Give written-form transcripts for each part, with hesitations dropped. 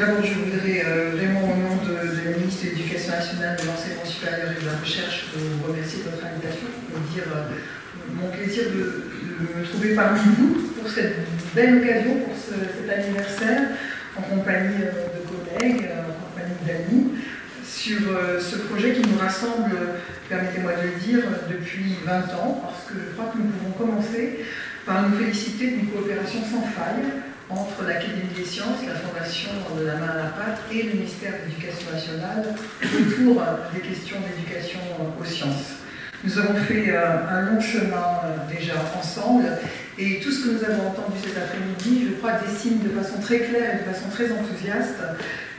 D'abord, je voudrais vraiment, au nom de la ministre de l'Éducation nationale, de l'enseignement supérieur et de la recherche, vous remercier de votre invitation et dire mon plaisir de me trouver parmi vous pour cette belle occasion, pour cet anniversaire, en compagnie de collègues, en compagnie d'amis, sur ce projet qui nous rassemble, permettez-moi de le dire, depuis 20 ans, parce que je crois que nous pouvons commencer par nous féliciter d'une coopération sans faille entre l'Académie des sciences, la Fondation de la main à la pâte et le ministère de l'Éducation nationale autour des questions d'éducation aux sciences. Nous avons fait un long chemin déjà ensemble et tout ce que nous avons entendu cet après-midi, je crois, dessine de façon très claire et de façon très enthousiaste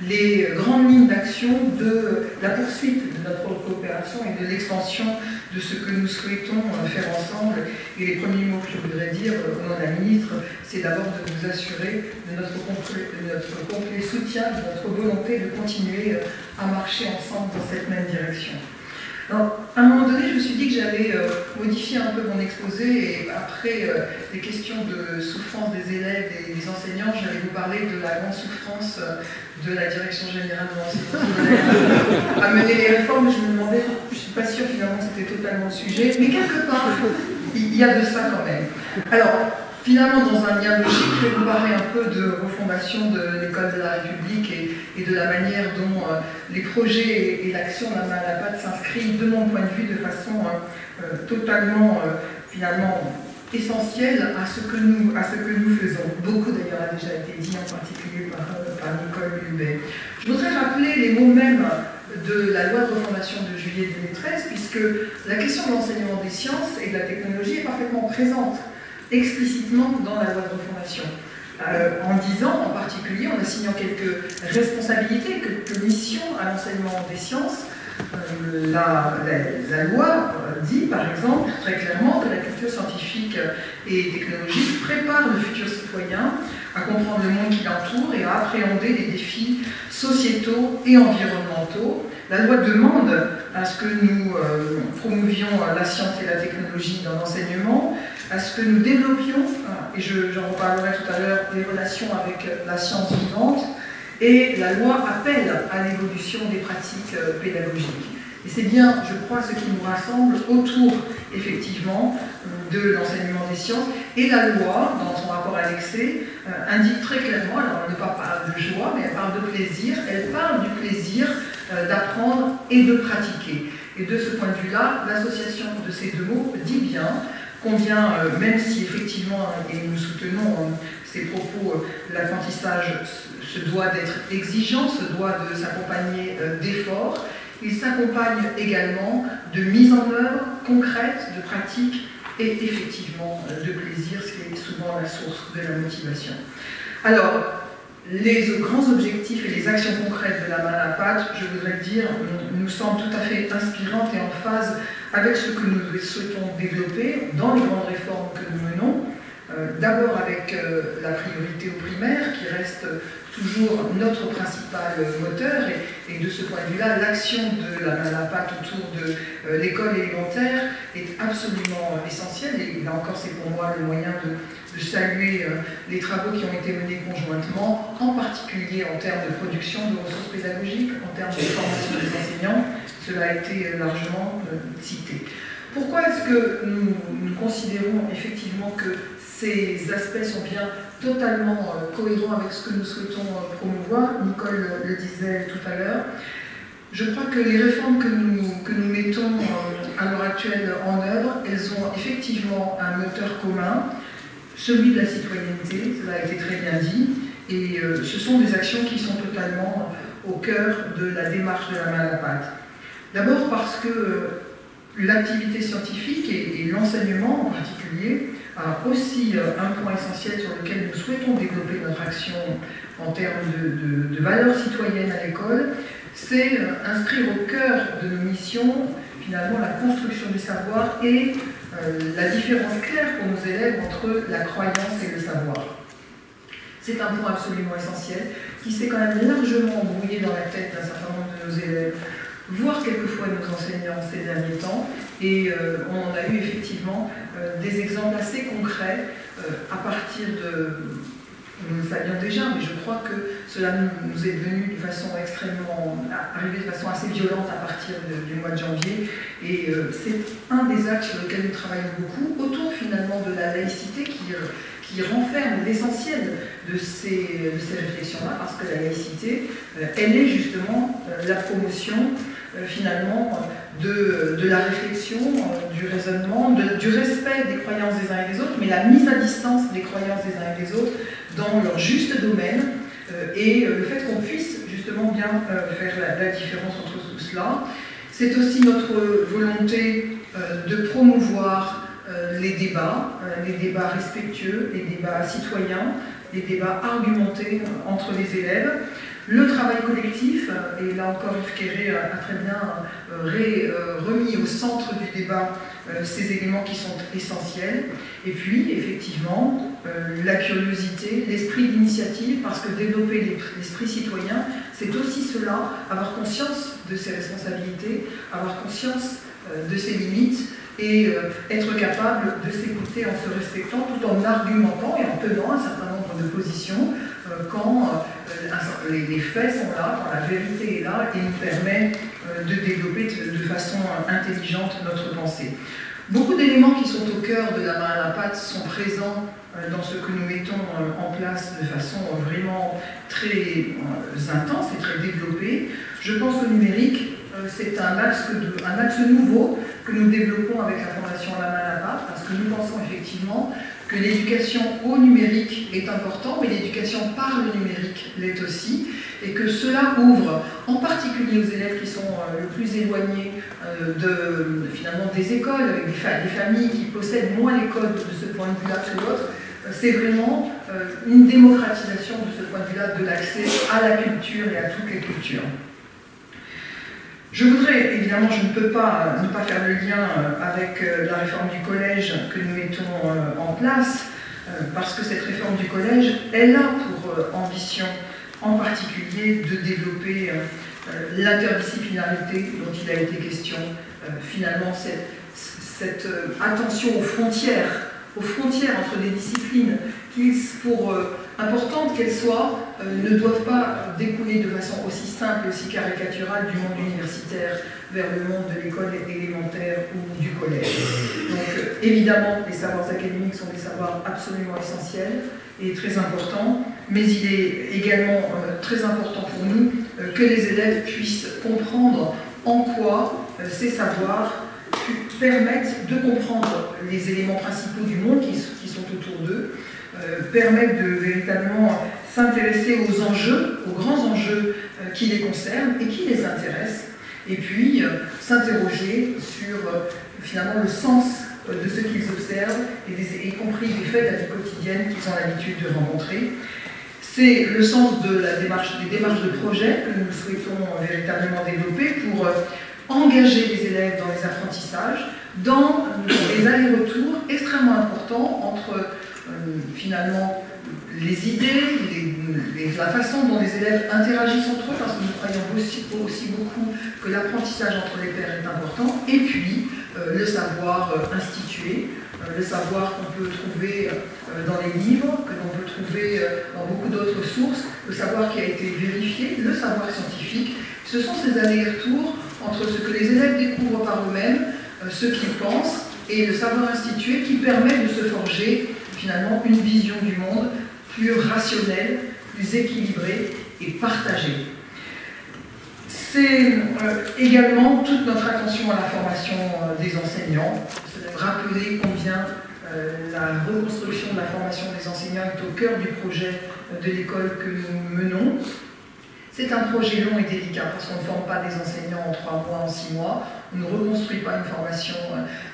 les grandes lignes d'action de la poursuite de notre coopération et de l'extension de ce que nous souhaitons faire ensemble. Et les premiers mots que je voudrais dire au nom de la ministre, c'est d'abord de vous assurer de notre complet soutien, de notre volonté de continuer à marcher ensemble dans cette même direction. Alors, à un moment donné, je me suis dit que j'allais modifier un peu mon exposé et après les questions de souffrance des élèves et des enseignants, j'allais vous parler de la grande souffrance de la direction générale de l'enseignement à mener les réformes. Je me demandais, je ne suis pas sûre finalement que c'était totalement le sujet, mais quelque part, il y a de ça quand même. Alors, finalement, dans un lien logique, je vais vous parler un peu de refondation de l'école de la République et de la manière dont les projets et l'action de la main à la pâte s'inscrivent, de mon point de vue, de façon totalement, finalement, essentielle à ce que nous faisons. Beaucoup d'ailleurs a déjà été dit, en particulier par Nicole Hulbert. Je voudrais rappeler les mots mêmes de la loi de refondation de juillet 2013, puisque la question de l'enseignement des sciences et de la technologie est parfaitement présente explicitement dans la loi de refondation. En disant, en particulier, en assignant quelques responsabilités, quelques missions à l'enseignement des sciences, la loi dit, par exemple, très clairement que la culture scientifique et technologique prépare le futur citoyen à comprendre le monde qui l'entoure et à appréhender les défis sociétaux et environnementaux. La loi demande à ce que nous promouvions la science et la technologie dans l'enseignement, à ce que nous développions, et j'en reparlerai tout à l'heure, les relations avec la science vivante, et la loi appelle à l'évolution des pratiques pédagogiques. Et c'est bien, je crois, ce qui nous rassemble autour, effectivement, de l'enseignement des sciences. Et la loi, dans son rapport annexé, indique très clairement, alors elle ne parle pas de joie, mais elle parle de plaisir, elle parle du plaisir d'apprendre et de pratiquer. Et de ce point de vue-là, l'association de ces deux mots dit bien qu'on vient, même si effectivement, et nous soutenons ces propos, l'apprentissage se doit d'être exigeant, se doit de s'accompagner d'efforts, il s'accompagne également de mise en œuvre concrète, de pratique et effectivement de plaisir, ce qui est souvent la source de la motivation. Alors, les grands objectifs et les actions concrètes de la main à la pâte, je voudrais dire, nous semblent tout à fait inspirantes et en phase avec ce que nous souhaitons développer dans les grandes réformes que nous menons. D'abord avec la priorité au primaire, qui reste toujours notre principal moteur, et de ce point de vue-là, l'action de la main à la pâte autour de l'école élémentaire est absolument essentielle, et là encore c'est pour moi le moyen de saluer les travaux qui ont été menés conjointement, en particulier en termes de production de ressources pédagogiques, en termes de formation des enseignants, cela a été largement cité. Pourquoi est-ce que nous considérons effectivement que ces aspects sont bien totalement cohérents avec ce que nous souhaitons promouvoir? Nicole le disait tout à l'heure. Je crois que les réformes que nous mettons à l'heure actuelle en œuvre, elles ont effectivement un moteur commun, celui de la citoyenneté, cela a été très bien dit, et ce sont des actions qui sont totalement au cœur de la démarche de la main à la pâte. D'abord parce que l'activité scientifique et l'enseignement en particulier a aussi un point essentiel sur lequel nous souhaitons développer notre action en termes de valeurs citoyennes à l'école, c'est inscrire au cœur de nos missions finalement la construction du savoir et la différence claire pour nos élèves entre la croyance et le savoir. C'est un point absolument essentiel qui s'est quand même largement embrouillé dans la tête d'un certain nombre de nos élèves, voire quelquefois nos enseignants ces derniers temps, et on en a eu effectivement des exemples assez concrets à partir de nous le savions déjà, mais je crois que cela nous est venu de façon arrivé de façon assez violente à partir du mois de janvier. Et c'est un des axes sur lesquels nous travaillons beaucoup, autour finalement de la laïcité qui renferme l'essentiel de ces réflexions-là, parce que la laïcité, elle est justement la promotion finalement de la réflexion, du raisonnement, du respect des croyances des uns et des autres, mais la mise à distance des croyances des uns et des autres dans leur juste domaine, et le fait qu'on puisse justement bien faire la différence entre tout cela. C'est aussi notre volonté de promouvoir les débats respectueux, les débats citoyens, les débats argumentés entre les élèves. Le travail collectif, et là encore Yves Quéré a très bien remis au centre du débat ces éléments qui sont essentiels. Et puis, effectivement, la curiosité, l'esprit d'initiative, parce que développer l'esprit citoyen, c'est aussi cela, avoir conscience de ses responsabilités, avoir conscience de ses limites, et être capable de s'écouter en se respectant, tout en argumentant et en tenant un certain nombre de positions quand les faits sont là, quand la vérité est là et nous permet de développer de façon intelligente notre pensée. Beaucoup d'éléments qui sont au cœur de la main à la pâte sont présents dans ce que nous mettons en place de façon vraiment très intense et très développée. Je pense au numérique, c'est un axe nouveau que nous développons avec la formation à la main à la pâte, parce que nous pensons effectivement que l'éducation au numérique est importante, mais l'éducation par le numérique l'est aussi, et que cela ouvre en particulier aux élèves qui sont le plus éloignés finalement des écoles, avec des familles qui possèdent moins les codes de ce point de vue-là que l'autre. C'est vraiment une démocratisation de ce point de vue-là de l'accès à la culture et à toutes les cultures. Je voudrais, évidemment, je ne peux pas ne pas faire le lien avec la réforme du collège que nous mettons en place, parce que cette réforme du collège, elle a pour ambition, en particulier, de développer l'interdisciplinarité dont il a été question, finalement, cette attention aux frontières entre des disciplines qui, pour importantes qu'elles soient, ne doivent pas découler de façon aussi simple et aussi caricaturale du monde universitaire vers le monde de l'école élémentaire ou du collège. Donc évidemment, les savoirs académiques sont des savoirs absolument essentiels et très importants, mais il est également très important pour nous que les élèves puissent comprendre en quoi ces savoirs permettent de comprendre les éléments principaux du monde qui sont autour d'eux, permettent de véritablement s'intéresser aux enjeux, aux grands enjeux qui les concernent et qui les intéressent, et puis s'interroger sur finalement le sens de ce qu'ils observent, y compris des faits de la vie quotidienne qu'ils ont l'habitude de rencontrer. C'est le sens de des démarches de projet que nous souhaitons véritablement développer pour engager les élèves dans les apprentissages, dans des allers-retours extrêmement importants entre finalement les idées, la façon dont les élèves interagissent entre eux, parce que nous croyons aussi beaucoup que l'apprentissage entre les pairs est important, et puis le savoir institué, le savoir qu'on peut trouver dans les livres, que l'on peut trouver dans beaucoup d'autres sources, le savoir qui a été vérifié, le savoir scientifique. Ce sont ces allers-retours entre ce que les élèves découvrent par eux-mêmes, ce qu'ils pensent, et le savoir institué qui permet de se forger finalement une vision du monde plus rationnelle, plus équilibrée et partagée. C'est également toute notre attention à la formation des enseignants. Rappeler combien la reconstruction de la formation des enseignants est au cœur du projet de l'école que nous menons. C'est un projet long et délicat parce qu'on ne forme pas des enseignants en 3 mois, en 6 mois. On ne reconstruit pas une formation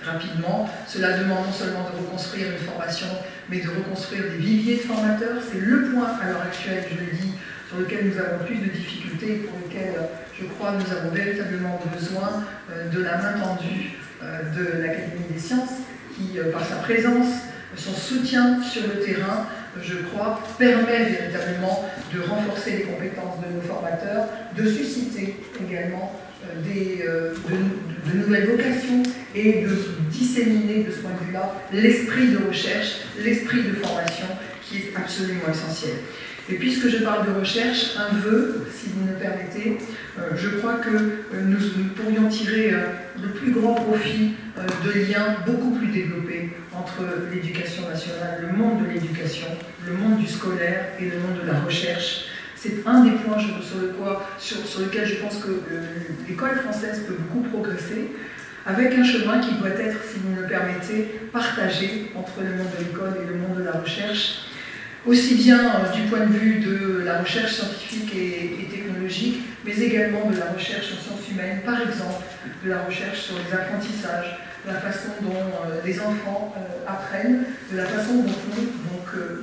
rapidement. Cela demande non seulement de reconstruire une formation, mais de reconstruire des viviers de formateurs. C'est le point à l'heure actuelle, je le dis, sur lequel nous avons plus de difficultés, pour lequel je crois nous avons véritablement besoin de la main tendue de l'Académie des sciences, qui, par sa présence, son soutien sur le terrain, je crois, permet véritablement de renforcer les compétences de nos formateurs, de susciter également de nouvelles vocations et de disséminer de ce point de vue-là l'esprit de recherche, l'esprit de formation qui est absolument essentiel. Et puisque je parle de recherche, un vœu, si vous me permettez, je crois que nous pourrions tirer le plus grand profit de liens beaucoup plus développés entre l'éducation nationale, le monde de l'éducation, le monde du scolaire et le monde de la recherche. C'est un des points sur lequel je pense que l'école française peut beaucoup progresser, avec un chemin qui doit être, si vous me le permettez, partagé entre le monde de l'école et le monde de la recherche, aussi bien du point de vue de la recherche scientifique et technologique, mais également de la recherche en sciences humaines, par exemple, de la recherche sur les apprentissages, de la façon dont les enfants apprennent, de la façon dont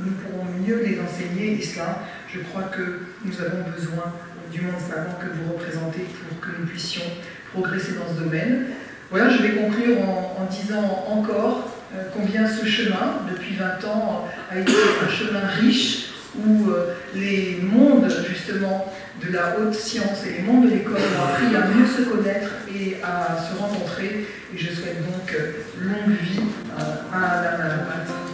nous pourrons mieux les enseigner. Et cela, je crois que nous avons besoin du monde savant que vous représentez pour que nous puissions progresser dans ce domaine. Voilà, je vais conclure en disant encore combien ce chemin, depuis 20 ans, a été un chemin riche où les mondes, justement, de la haute science et les mondes de l'école ont appris à mieux se connaître et à se rencontrer. Et je souhaite donc longue vie à Madame la